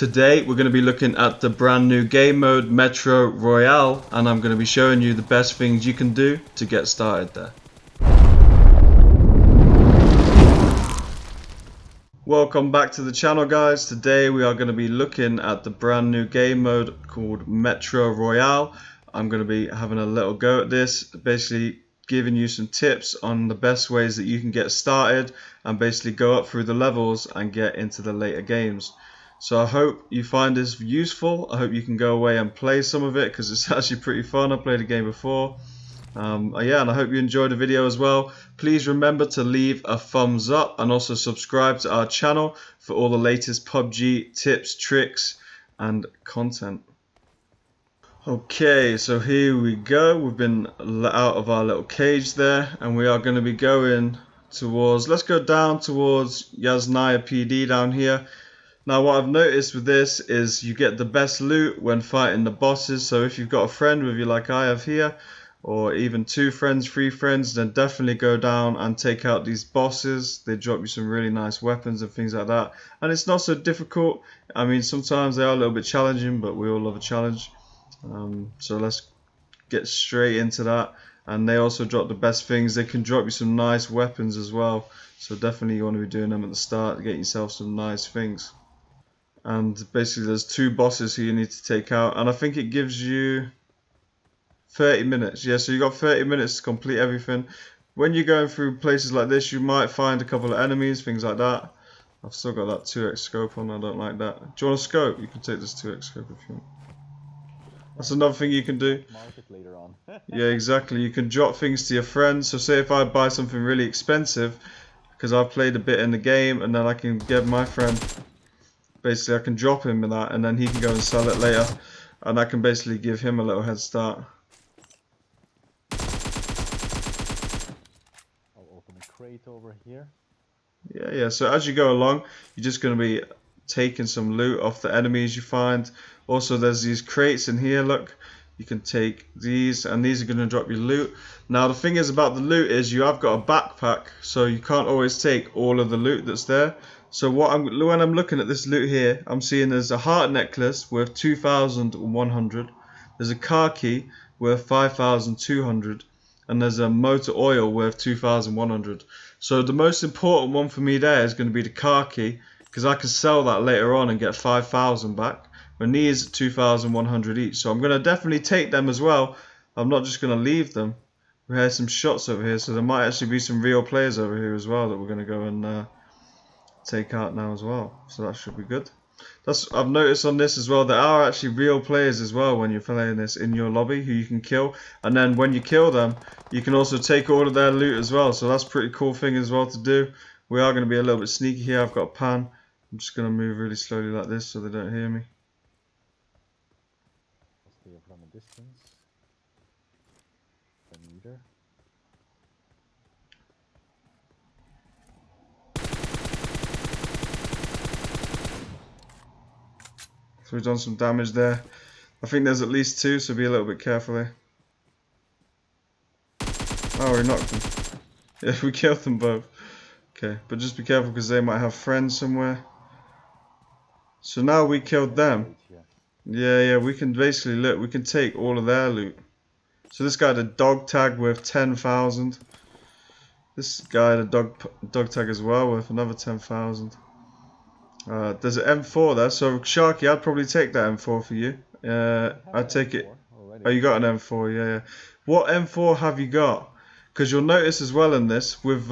Today we're going to be looking at the brand new game mode Metro Royale, and I'm going to be showing you the best things you can do to get started there. Welcome back to the channel, guys. Today we are going to be looking at the brand new game mode called Metro Royale. I'm going to be having a little go at this, basically giving you some tips on the best ways that you can get started and basically go up through the levels and get into the later games. So I hope you find this useful. I hope you can go away and play some of it because it's actually pretty fun. I played a game before. Yeah, and I hope you enjoyed the video as well. Please remember to leave a thumbs up and also subscribe to our channel for all the latest PUBG tips, tricks and content. Okay, so here we go. We've been let out of our little cage there and we are going to be going towards, let's go down towards Yasnaya PD down here. Now what I've noticed with this is you get the best loot when fighting the bosses. So if you've got a friend with you like I have here, or even 2 friends, 3 friends, then definitely go down and take out these bosses. They drop you some really nice weapons and things like that. And it's not so difficult. I mean, sometimes they are a little bit challenging, but we all love a challenge. So let's get straight into that. And they also drop the best things. They can drop you some nice weapons as well. So definitely you want to be doing them at the start to get yourself some nice things. And basically there's 2 bosses who you need to take out, and I think it gives you 30 minutes. Yeah, so you got 30 minutes to complete everything. When you're going through places like this, you might find a couple of enemies, things like that. I've still got that 2x scope on, I don't like that. Do you want a scope? You can take this 2x scope if you want. That's another thing you can do. Later on. Yeah, exactly. You can drop things to your friends. So say if I buy something really expensive, because I've played a bit in the game, and then I can give my friend, basically I can drop him in that and then he can go and sell it later, and I can basically give him a little head start. I'll open a crate over here. Yeah, so as you go along you're just going to be taking some loot off the enemies you find. Also there's these crates in here, look, you can take these and these are going to drop you loot. Now the thing is about the loot is you have got a backpack, so you can't always take all of the loot that's there. So when I'm looking at this loot here, I'm seeing there's a heart necklace worth 2,100, there's a car key worth 5,200, and there's a motor oil worth 2,100. So the most important one for me there is going to be the car key, because I can sell that later on and get 5,000 back. And these are 2,100 each, so I'm going to definitely take them as well. I'm not just going to leave them. We have some shots over here, so there might actually be some real players over here as well that we're going to go and take out now as well, so that should be good. I've noticed on this as well, there are actually real players as well when you're playing this in your lobby who you can kill, and then when you kill them you can also take all of their loot as well, so that's a pretty cool thing as well to do. We are going to be a little bit sneaky here. I've got a pan. I'm just going to move really slowly like this so they don't hear me. Stay from a distance. A meter. So we've done some damage there. I think there's at least 2, so be a little bit careful here. Oh, we knocked them. Yeah, we killed them both. Okay, but just be careful because they might have friends somewhere. So now we killed them. Yeah, we can basically look, we can take all of their loot. So this guy had a dog tag worth 10,000. This guy had a dog tag as well worth another 10,000. There's an M4 there, so Sharky, I'd probably take that M4 for you. I'd take it. Oh, you got an M4, yeah. What M4 have you got? Because you'll notice as well in this, with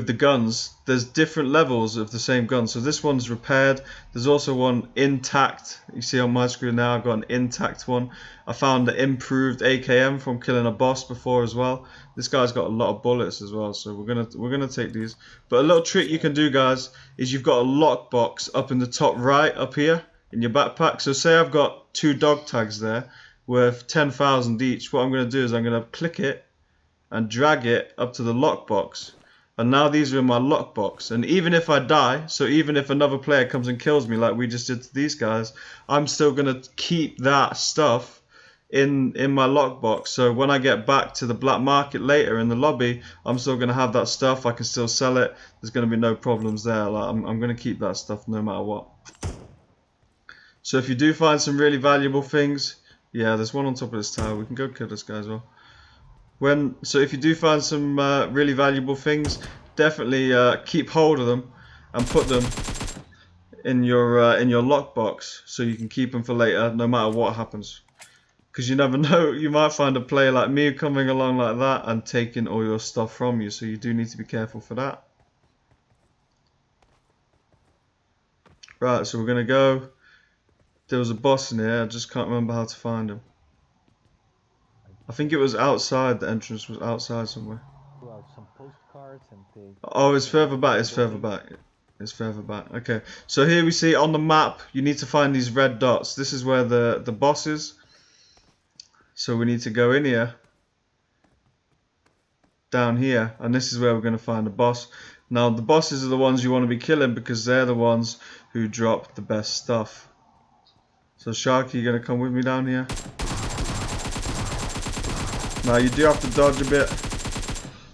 the guns, there's different levels of the same gun. So this one's repaired. There's also one intact. You see on my screen now, I've got an intact one. I found the improved AKM from killing a boss before as well. This guy's got a lot of bullets as well, so we're gonna take these. But a little trick you can do, guys, is you've got a lockbox up in the top right up here in your backpack. So say I've got 2 dog tags there worth 10,000 each. What I'm gonna do is I'm gonna click it and drag it up to the lockbox. And now these are in my lockbox, and even if I die, so even if another player comes and kills me like we just did to these guys, I'm still going to keep that stuff in my lockbox. So when I get back to the black market later in the lobby, I'm still gonna have that stuff. I can still sell it. There's gonna be no problems there. Like I'm gonna keep that stuff no matter what. So if you do find some really valuable things, yeah, there's one on top of this tower. We can go kill this guy as well. So if you do find some really valuable things, definitely keep hold of them and put them in your lockbox so you can keep them for later, no matter what happens. Because you never know, you might find a player like me coming along like that and taking all your stuff from you. So you do need to be careful for that. Right, so we're gonna go. There was a boss in here. I just can't remember how to find him. I think it was outside. The entrance was outside somewhere. Pull out some postcards and take. Oh, it's further back. It's further back. It's further back. Okay. So here we see on the map, you need to find these red dots. This is where the boss is. So we need to go in here. Down here. And this is where we're going to find the boss. Now, the bosses are the ones you want to be killing because they're the ones who drop the best stuff. So Sharky, you going to come with me down here? Now, you do have to dodge a bit.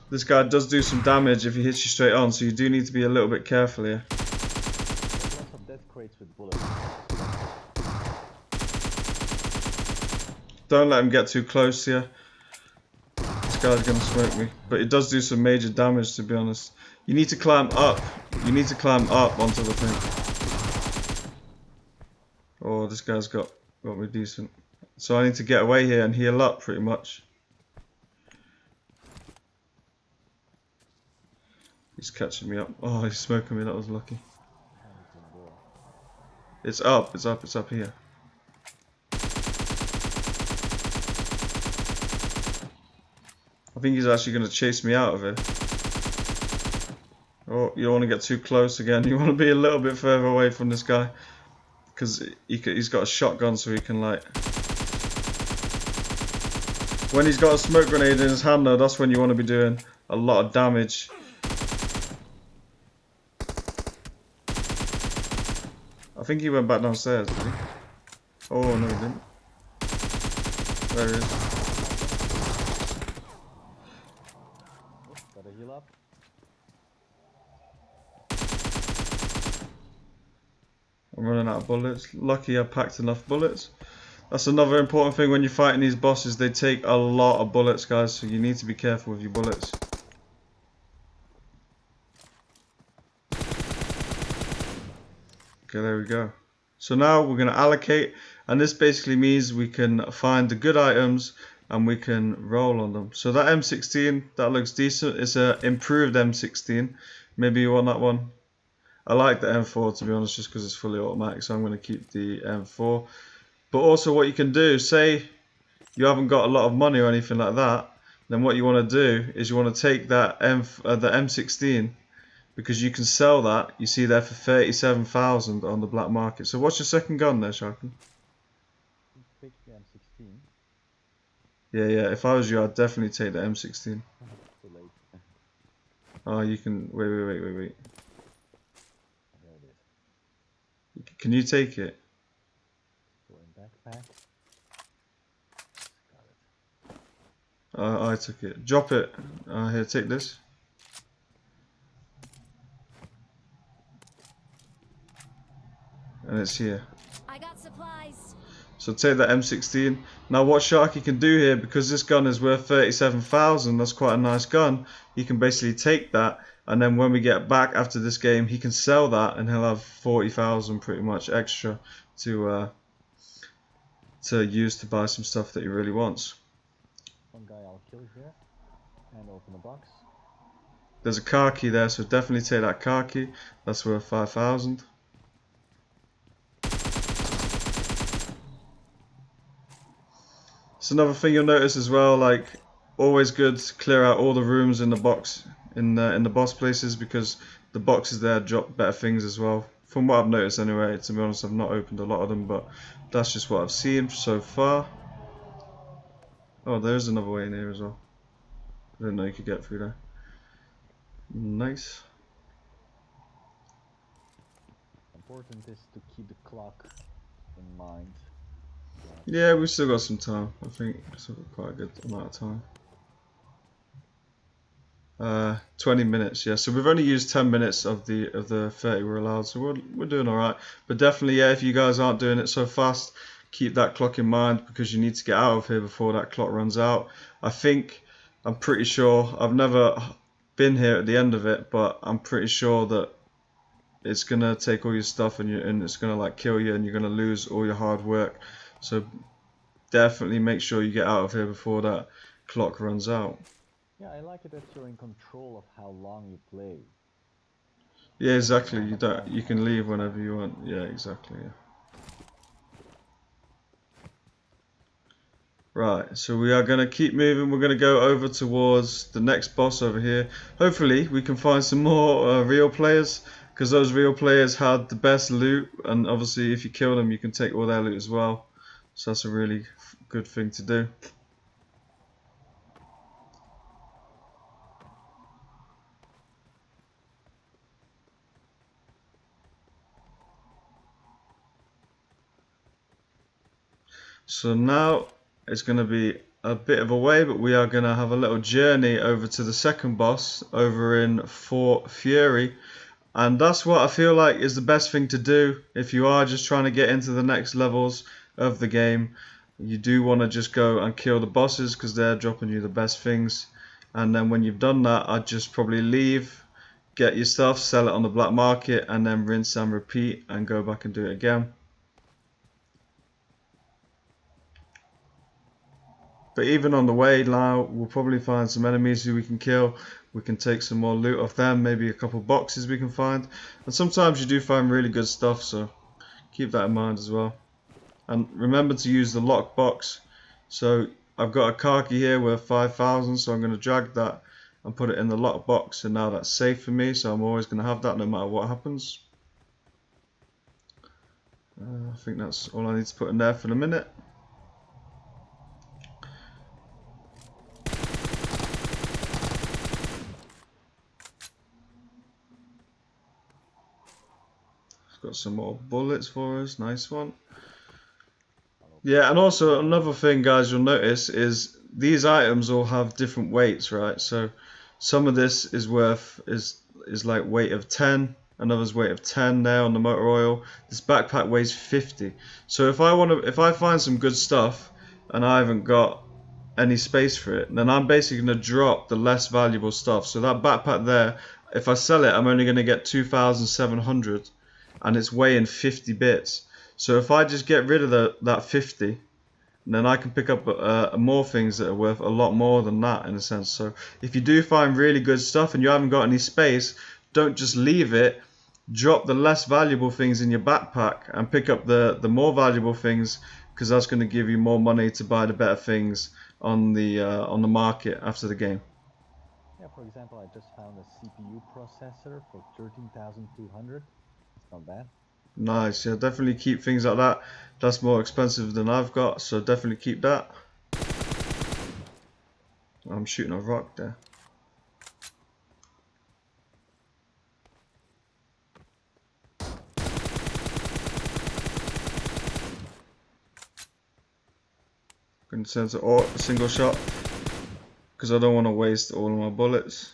This guy does do some damage if he hits you straight on, so you do need to be a little bit careful here. There's lots of death crates with bullets. Don't let him get too close here. This guy's gonna smoke me, but it does do some major damage, to be honest. You need to climb up. You need to climb up onto the thing. Oh, this guy's got me decent. So I need to get away here and heal up, pretty much. He's catching me up. Oh, he's smoking me. That was lucky. It's up. It's up. It's up here. I think he's actually going to chase me out of it. Oh, you don't want to get too close again. You want to be a little bit further away from this guy. Because he's got a shotgun, so he can, like... When he's got a smoke grenade in his hand, though, that's when you want to be doing a lot of damage. I think he went back downstairs, did he? Oh, no, he didn't. There he is. Gotta heal up. I'm running out of bullets. Lucky I packed enough bullets. That's another important thing when you're fighting these bosses. They take a lot of bullets, guys, so you need to be careful with your bullets. Okay, there we go. So now we're going to allocate, and this basically means we can find the good items and we can roll on them. So that M16, that looks decent. It's an improved M16. Maybe you want that one. I like the M4, to be honest, just because it's fully automatic, so I'm going to keep the M4. But also what you can do, say you haven't got a lot of money or anything like that, then what you want to do is you want to take that the M16, because you can sell that, you see there, for 37,000 on the black market. So what's your second gun there, Sharky? Pick the M16. Yeah, if I was you, I'd definitely take the M16. Too late. Oh, you can, wait. There it is. Can you take it? Going backpack. Got it. I took it. Drop it. Here, take this. And it's here. I got supplies. So take that M16. Now what Sharky can do here, because this gun is worth 37,000, that's quite a nice gun, he can basically take that, and then when we get back after this game, he can sell that and he'll have 40,000 pretty much extra to use to buy some stuff that he really wants. One guy I'll kill here and open the box. There's a car key there, so definitely take that car key. That's worth 5,000. It's another thing you'll notice as well, like always good to clear out all the rooms in the box in the boss places, because the boxes there drop better things as well. From what I've noticed anyway, to be honest, I've not opened a lot of them, but that's just what I've seen so far. Oh, there's another way in here as well. I didn't know you could get through there. Nice. Important is to keep the clock in mind. Yeah, we've still got some time. I think we've still got quite a good amount of time. 20 minutes, yeah. So we've only used 10 minutes of the 30 we're allowed, so we're doing all right. But definitely, yeah, if you guys aren't doing it so fast, keep that clock in mind because you need to get out of here before that clock runs out. I'm pretty sure, I've never been here at the end of it, but I'm pretty sure that it's gonna take all your stuff and it's gonna like kill you and you're gonna lose all your hard work. So definitely make sure you get out of here before that clock runs out. Yeah, I like it that you're in control of how long you play. Yeah, exactly. You can leave whenever you want. Yeah, exactly. Yeah. Right, so we are going to keep moving. We're going to go over towards the next boss over here. Hopefully we can find some more real players, because those real players had the best loot, and obviously if you kill them you can take all their loot as well. So that's a really good thing to do. So now it's going to be a bit of a way, but we are going to have a little journey over to the second boss over in Fort Fury. And that's what I feel like is the best thing to do if you are just trying to get into the next levels of the game. You do want to just go and kill the bosses because they're dropping you the best things. And then when you've done that, I'd just probably leave, get your stuff, sell it on the black market, and then rinse and repeat and go back and do it again. But even on the way now, we'll probably find some enemies who we can kill. We can take some more loot off them, maybe a couple boxes we can find. And sometimes you do find really good stuff, so keep that in mind as well. And remember to use the lockbox. So I've got a car key here worth 5,000, so I'm going to drag that and put it in the lockbox, and now that's safe for me, so I'm always going to have that no matter what happens. I think that's all I need to put in there for the minute. Got some more bullets for us, nice one. Yeah, and also another thing, guys, you'll notice is these items all have different weights, right? So some of this is like weight of 10, another's weight of 10 there on the motor oil. This backpack weighs 50. So if I find some good stuff and I haven't got any space for it, then I'm basically going to drop the less valuable stuff. So that backpack there, if I sell it, I'm only going to get 2,700. And it's weighing 50 bits. So if I just get rid of that 50, then I can pick up more things that are worth a lot more than that in a sense. So if you do find really good stuff and you haven't got any space, don't just leave it. Drop the less valuable things in your backpack and pick up the more valuable things, because that's going to give you more money to buy the better things on the market after the game. Yeah, for example, I just found a CPU processor for 13,200. It's not bad. Nice, yeah, definitely keep things like that. That's more expensive than I've got, so definitely keep that. I'm shooting a rock there. Going to send a single shot because I don't want to waste all of my bullets.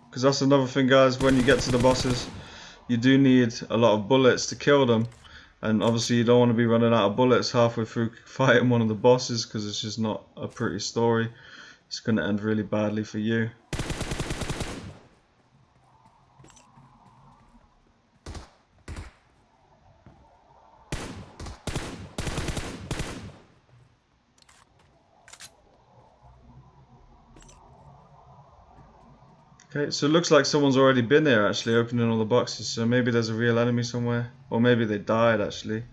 Because that's another thing, guys, when you get to the bosses, you do need a lot of bullets to kill them. And obviously you don't want to be running out of bullets halfway through fighting one of the bosses, because it's just not a pretty story. It's going to end really badly for you. Okay, so it looks like someone's already been there actually, opening all the boxes, so maybe there's a real enemy somewhere, or maybe they died actually.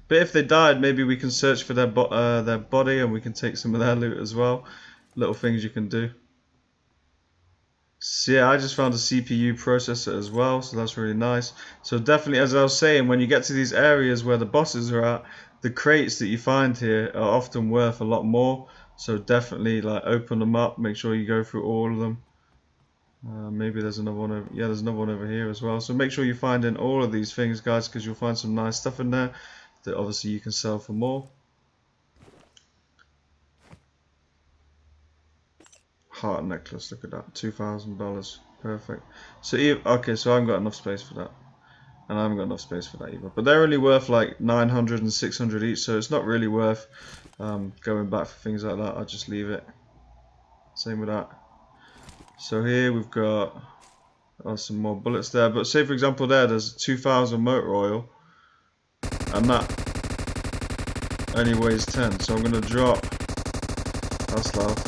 But if they died, maybe we can search for their body and we can take some of their loot as well. Little things you can do. So yeah, I just found a CPU processor as well, so that's really nice. So definitely, as I was saying, when you get to these areas where the bosses are at, the crates that you find here are often worth a lot more. So definitely, like, open them up, make sure you go through all of them. Maybe maybe there's another one over, yeah, there's another one over here as well. So make sure you find in all of these things, guys, because you'll find some nice stuff in there that obviously you can sell for more. Heart necklace, look at that, $2,000, perfect. So okay, so I haven't got enough space for that, and I haven't got enough space for that either. But they're only worth like 900 and 600 each, so it's not really worth going back for things like that. I'll just leave it. Same with that. So here we've got some more bullets there, but say for example there's 2,000 motor oil, and that only weighs 10, so I'm going to drop, that's loud.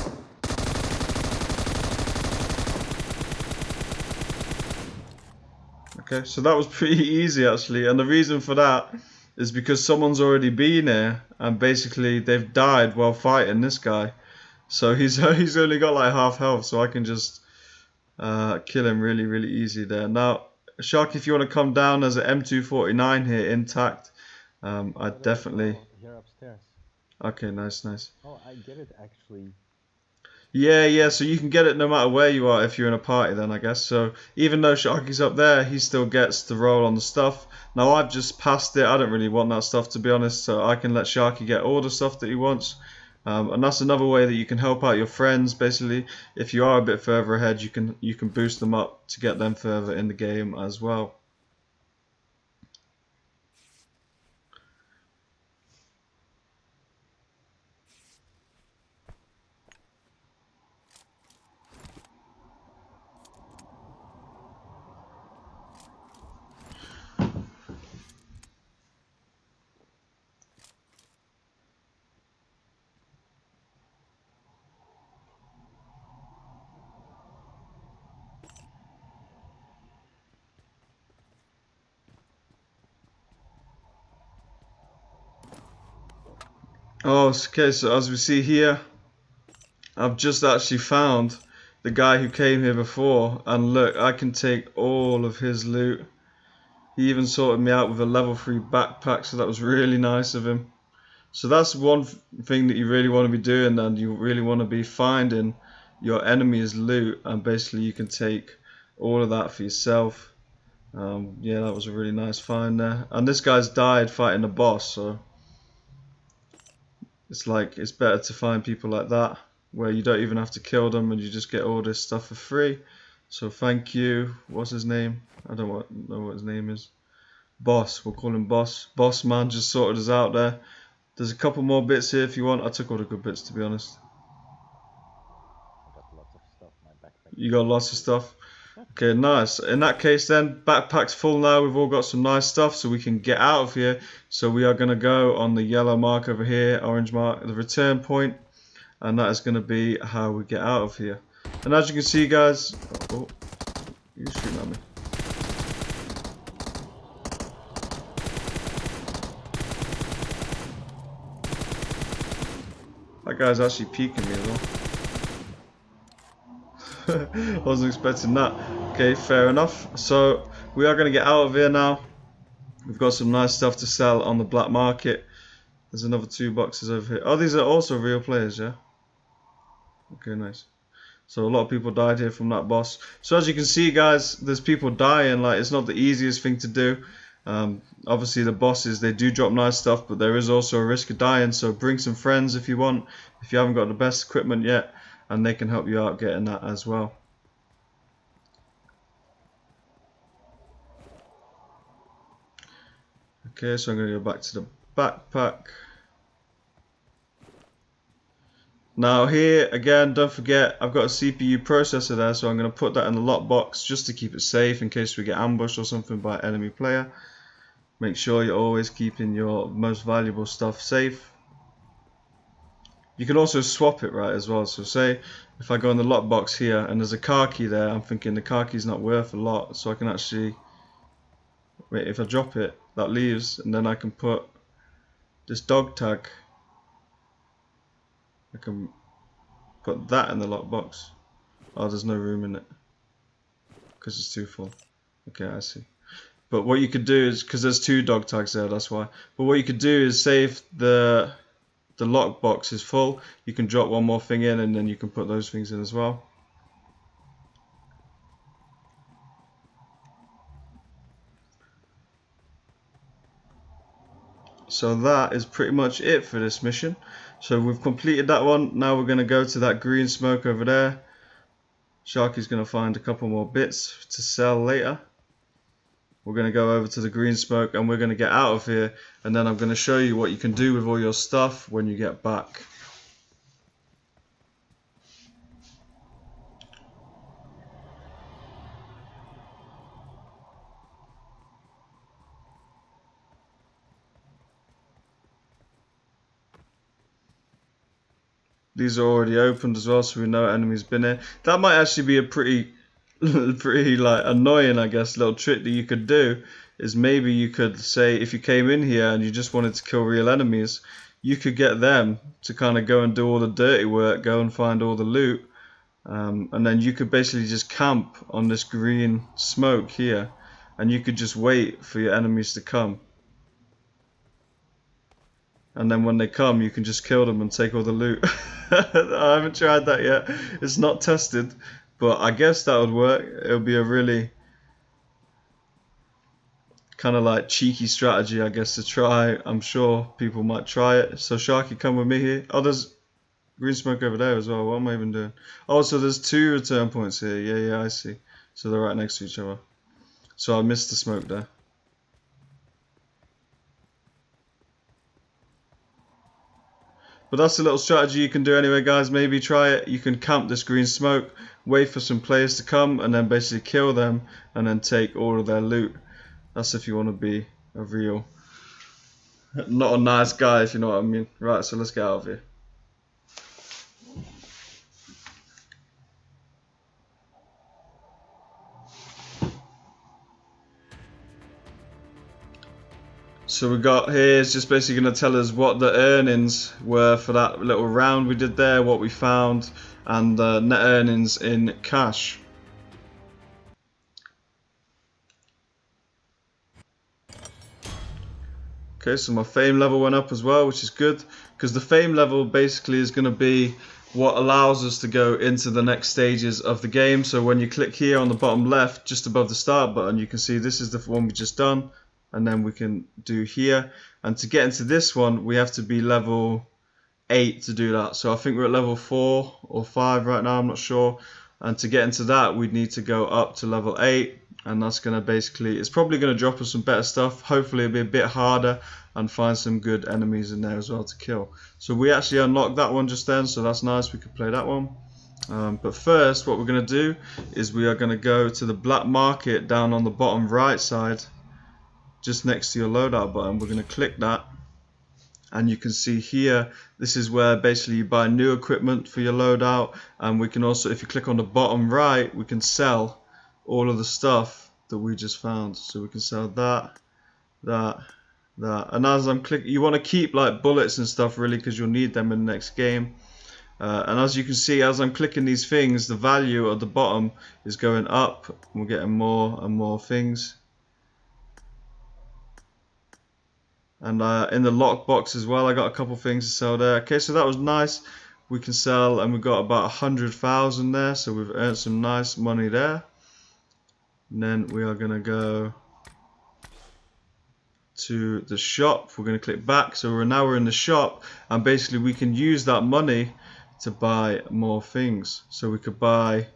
Okay, so that was pretty easy actually, and the reason for that is because someone's already been here, and basically they've died while fighting this guy. So he's only got like half health, so I can just kill him really easy there. Now, Shark, if you want to come down, there's an M249 here intact. I'd definitely. Here upstairs. Okay, nice. Oh, I get it actually. Yeah. So you can get it no matter where you are if you're in a party, then I guess. So even though Sharky's up there, he still gets the roll on the stuff. Now I've just passed it. I don't really want that stuff, to be honest. So I can let Sharky get all the stuff that he wants. And that's another way that you can help out your friends. Basically, if you are a bit further ahead, you can boost them up to get them further in the game as well. Oh, okay, so as we see here, I've just actually found the guy who came here before, and look, I can take all of his loot. He even sorted me out with a level 3 backpack, so that was really nice of him. So that's one thing that you really want to be doing, and you really want to be finding your enemy's loot, and basically you can take all of that for yourself. Yeah, that was a really nice find there. And this guy's died fighting the boss, so it's better to find people like that where you don't even have to kill them and you just get all this stuff for free. So thank you. What's his name? I don't know what his name is. Boss. We'll call him Boss. Boss man just sorted us out there. There's a couple more bits here if you want. I took all the good bits, to be honest. I got lots of stuff in my backpack. You got lots of stuff? Okay, nice. In that case then, backpack's full now. We've all got some nice stuff, so we can get out of here. So we are going to go on the yellow mark over here, orange mark, the return point. And that is going to be how we get out of here. And as you can see, guys... Oh, you're shooting at me. That guy's actually peeking me as well. I wasn't expecting that. Okay, fair enough. So we are going to get out of here now. We've got some nice stuff to sell on the black market. There's another 2 boxes over here. Oh, these are also real players, yeah? Okay, nice. So a lot of people died here from that boss. So as you can see, guys, there's people dying. Like, it's not the easiest thing to do. Obviously the bosses, they do drop nice stuff, but there is also a risk of dying. So bring some friends if you want, if you haven't got the best equipment yet, and they can help you out getting that as well. Okay, so I'm going to go back to the backpack. Now here, again, don't forget, I've got a CPU processor there, so I'm going to put that in the lockbox just to keep it safe in case we get ambushed or something by an enemy player. Make sure you're always keeping your most valuable stuff safe. You can also swap it, right, as well. So say, if I go in the lockbox here and there's a car key there, I'm thinking the car key's not worth a lot, so I can actually... Wait, if I drop it, that leaves, and then I can put this dog tag. I can put that in the lockbox. Oh, there's no room in it because it's too full. Okay, I see. But what you could do is, because there's 2 dog tags there, that's why. But what you could do is, say if the lockbox is full, you can drop one more thing in, and then you can put those things in as well. So that is pretty much it for this mission. So we've completed that one. Now we're going to go to that green smoke over there. Sharky's going to find a couple more bits to sell later. We're going to go over to the green smoke and we're going to get out of here. And then I'm going to show you what you can do with all your stuff when you get back. These are already opened as well, so we know enemies been here. That might actually be a pretty like annoying, I guess, little trick that you could do. Is maybe you could say if you came in here and you just wanted to kill real enemies, you could get them to kind of go and do all the dirty work, go and find all the loot, and then you could basically just camp on this green smoke here, and you could just wait for your enemies to come. And then when they come, you can just kill them and take all the loot. I haven't tried that yet. It's not tested, but I guess that would work. It would be a really kind of like cheeky strategy, I guess, to try. I'm sure people might try it. So Sharky, come with me here. Oh, there's green smoke over there as well. What am I even doing? Oh, so there's 2 return points here. Yeah, I see. So they're right next to each other. So I missed the smoke there. But that's a little strategy you can do anyway, guys. Maybe try it. You can camp this green smoke, wait for some players to come, and then basically kill them, and then take all of their loot. That's if you want to be a real, not a nice guy, if you know what I mean. Right, so let's get out of here. So we got here is just basically going to tell us what the earnings were for that little round we did there, what we found, and the net earnings in cash. Okay, so my fame level went up as well, which is good, because the fame level basically is going to be what allows us to go into the next stages of the game. So when you click here on the bottom left, just above the start button, you can see this is the one we just done. And then we can do here, and to get into this one we have to be level 8 to do that. So I think we're at level 4 or 5 right now, I'm not sure, and to get into that we'd need to go up to level 8, and that's going to basically, it's probably going to drop us some better stuff. Hopefully it'll be a bit harder and find some good enemies in there as well to kill. So we actually unlocked that one just then, so that's nice, we could play that one. But first what we're going to do is we are going to go to the black market down on the bottom right side, just next to your loadout button. We're going to click that, and you can see here this is where basically you buy new equipment for your loadout, and we can also, if you click on the bottom right, we can sell all of the stuff that we just found. So we can sell that, and as I'm clicking, you want to keep like bullets and stuff really, because you'll need them in the next game. And as you can see, as I'm clicking these things, the value at the bottom is going up. We're getting more and more things. And in the lockbox as well, I got a couple things to sell there. Okay, so that was nice. We can sell, and we've got about 100,000 there, so we've earned some nice money there. And then we are going to go to the shop. We're going to click back, so we're in the shop, and basically we can use that money to buy more things. So we could buy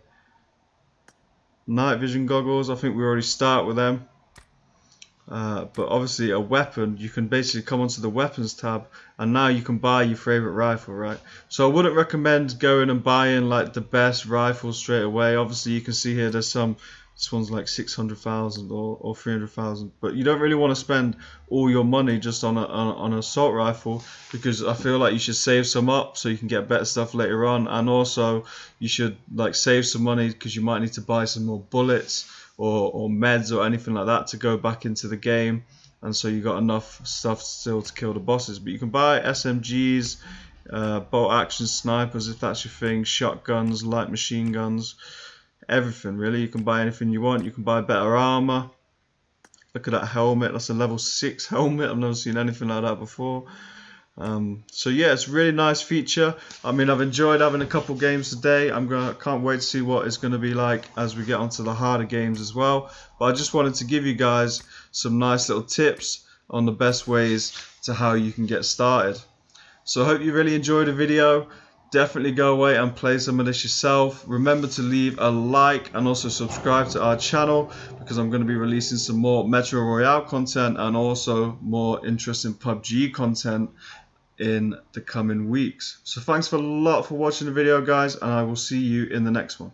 night vision goggles. I think we already start with them. But obviously a weapon, you can basically come onto the weapons tab, and now you can buy your favorite rifle, right? So I wouldn't recommend going and buying like the best rifle straight away. Obviously you can see here there's some, this one's like 600,000 or 300,000, but you don't really want to spend all your money just on an assault rifle, because I feel like you should save some up so you can get better stuff later on, and also you should like save some money because you might need to buy some more bullets or meds or anything like that to go back into the game, and so you got enough stuff still to kill the bosses. But you can buy SMGs, bolt action snipers if that's your thing, shotguns, light machine guns, everything really. You can buy anything you want. You can buy better armor. Look at that helmet, that's a level 6 helmet. I've never seen anything like that before. So yeah, it's a really nice feature. I mean, I've enjoyed having a couple games today. Can't wait to see what it's going to be like as we get onto the harder games as well. But I just wanted to give you guys some nice little tips on the best ways to how you can get started. So I hope you really enjoyed the video. Definitely go away and play some of this yourself. Remember to leave a like and also subscribe to our channel, because I'm going to be releasing some more Metro Royale content and also more interesting PUBG content in the coming weeks. So thanks a lot for watching the video, guys, and I will see you in the next one.